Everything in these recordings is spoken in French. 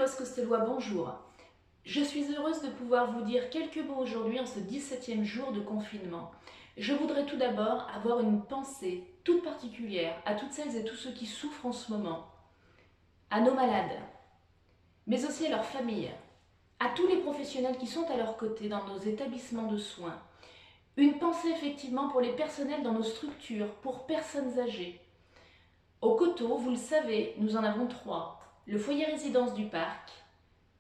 Costellois, bonjour. Je suis heureuse de pouvoir vous dire quelques mots aujourd'hui en ce 17e jour de confinement. Je voudrais tout d'abord avoir une pensée toute particulière à toutes celles et tous ceux qui souffrent en ce moment, à nos malades, mais aussi à leurs familles, à tous les professionnels qui sont à leur côté dans nos établissements de soins. Une pensée effectivement pour les personnels dans nos structures, pour personnes âgées. Au Coteau, vous le savez, nous en avons 3. Le foyer résidence du parc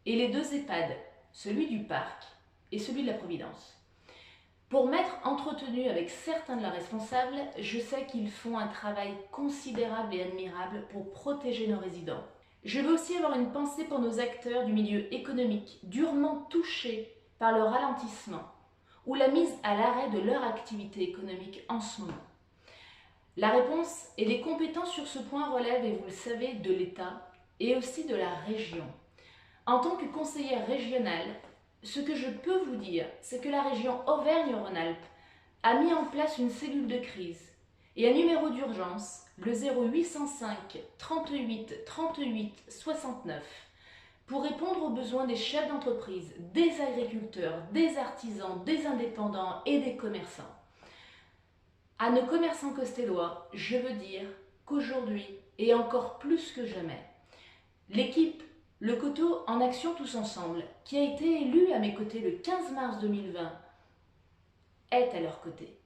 et les 2 EHPAD, celui du parc et celui de la Providence. Pour m'être entretenue avec certains de leurs responsables, je sais qu'ils font un travail considérable et admirable pour protéger nos résidents. Je veux aussi avoir une pensée pour nos acteurs du milieu économique, durement touchés par le ralentissement ou la mise à l'arrêt de leur activité économique en ce moment. La réponse et les compétences sur ce point relèvent, et vous le savez, de l'État et aussi de la région. En tant que conseillère régionale, ce que je peux vous dire, c'est que la région Auvergne-Rhône-Alpes a mis en place une cellule de crise et un numéro d'urgence, le 0805 38 38 69, pour répondre aux besoins des chefs d'entreprise, des agriculteurs, des artisans, des indépendants et des commerçants. À nos commerçants costellois, je veux dire qu'aujourd'hui, et encore plus que jamais, l'équipe Le Coteau en action tous ensemble, qui a été élue à mes côtés le 15 mars 2020, est à leur côté.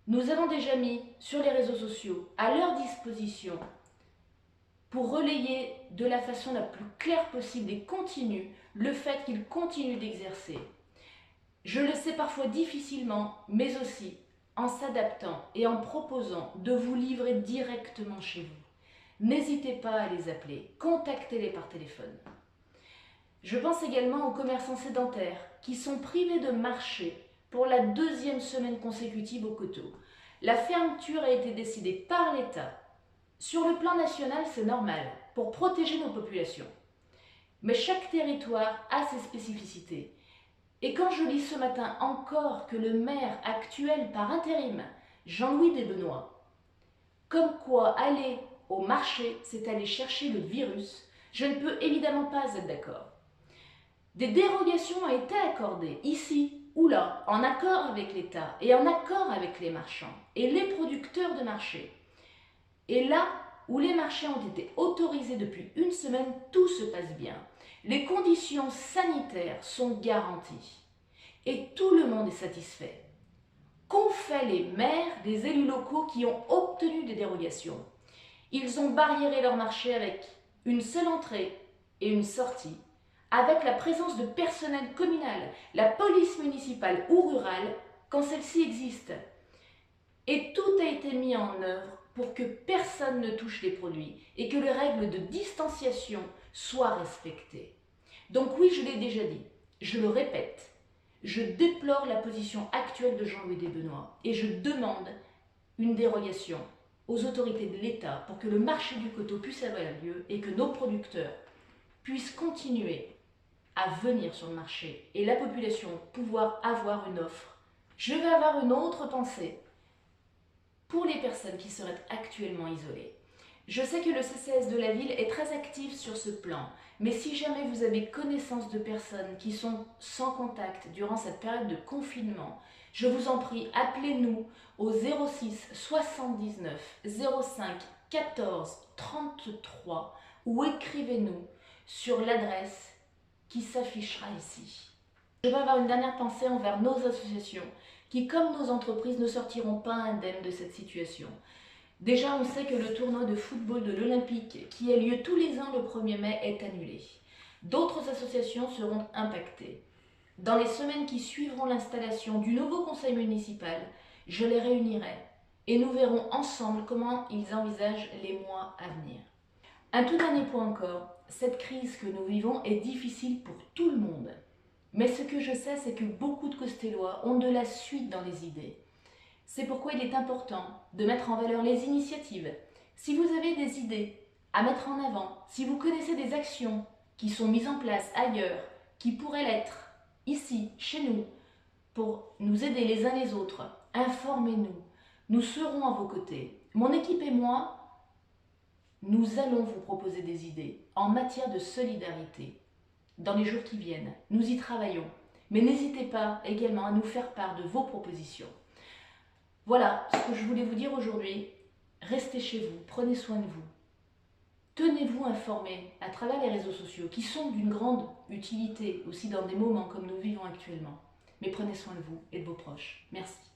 Nous avons déjà mis sur les réseaux sociaux à leur disposition pour relayer de la façon la plus claire possible et continue le fait qu'ils continuent d'exercer. Je le sais parfois difficilement, mais aussi en s'adaptant et en proposant de vous livrer directement chez vous. N'hésitez pas à les appeler, contactez-les par téléphone. Je pense également aux commerçants sédentaires qui sont privés de marché pour la 2e semaine consécutive au Coteau. La fermeture a été décidée par l'État. Sur le plan national, c'est normal, pour protéger nos populations. Mais chaque territoire a ses spécificités. Et quand je lis ce matin encore que le maire actuel par intérim, Jean-Louis Desbenoît, comme quoi aller au marché, c'est aller chercher le virus, je ne peux évidemment pas être d'accord. Des dérogations ont été accordées ici ou là, en accord avec l'État et en accord avec les marchands et les producteurs de marché. Et là où les marchés ont été autorisés depuis une semaine, tout se passe bien. Les conditions sanitaires sont garanties et tout le monde est satisfait. Qu'ont fait les maires des élus locaux qui ont obtenu des dérogations? Ils ont barriéré leur marché avec une seule entrée et une sortie, avec la présence de personnel communal, la police municipale ou rurale, quand celle-ci existe. Et tout a été mis en œuvre pour que personne ne touche les produits et que les règles de distanciation soient respectées. Donc oui, je l'ai déjà dit, je le répète, je déplore la position actuelle de Jean-Louis Desbenoît et je demande une dérogation aux autorités de l'État pour que le marché du Coteau puisse avoir lieu et que nos producteurs puissent continuer à venir sur le marché et la population pouvoir avoir une offre. Je vais avoir une autre pensée pour les personnes qui seraient actuellement isolées. Je sais que le CCAS de la ville est très actif sur ce plan, mais si jamais vous avez connaissance de personnes qui sont sans contact durant cette période de confinement, je vous en prie, appelez-nous au 06 79 05 14 33 ou écrivez-nous sur l'adresse qui s'affichera ici. Je vais avoir une dernière pensée envers nos associations qui, comme nos entreprises, ne sortiront pas indemnes de cette situation. Déjà, on sait que le tournoi de football de l'Olympique, qui a lieu tous les ans le 1er mai, est annulé. D'autres associations seront impactées. Dans les semaines qui suivront l'installation du nouveau conseil municipal, je les réunirai et nous verrons ensemble comment ils envisagent les mois à venir. Un tout dernier point encore, cette crise que nous vivons est difficile pour tout le monde. Mais ce que je sais, c'est que beaucoup de Costellois ont de la suite dans les idées. C'est pourquoi il est important de mettre en valeur les initiatives. Si vous avez des idées à mettre en avant, si vous connaissez des actions qui sont mises en place ailleurs, qui pourraient l'être ici, chez nous, pour nous aider les uns les autres, informez-nous. Nous serons à vos côtés. Mon équipe et moi, nous allons vous proposer des idées en matière de solidarité. dans les jours qui viennent. Nous y travaillons. Mais n'hésitez pas également à nous faire part de vos propositions. Voilà ce que je voulais vous dire aujourd'hui. Restez chez vous, prenez soin de vous. Tenez-vous informés à travers les réseaux sociaux qui sont d'une grande utilité aussi dans des moments comme nous vivons actuellement. Mais prenez soin de vous et de vos proches. Merci.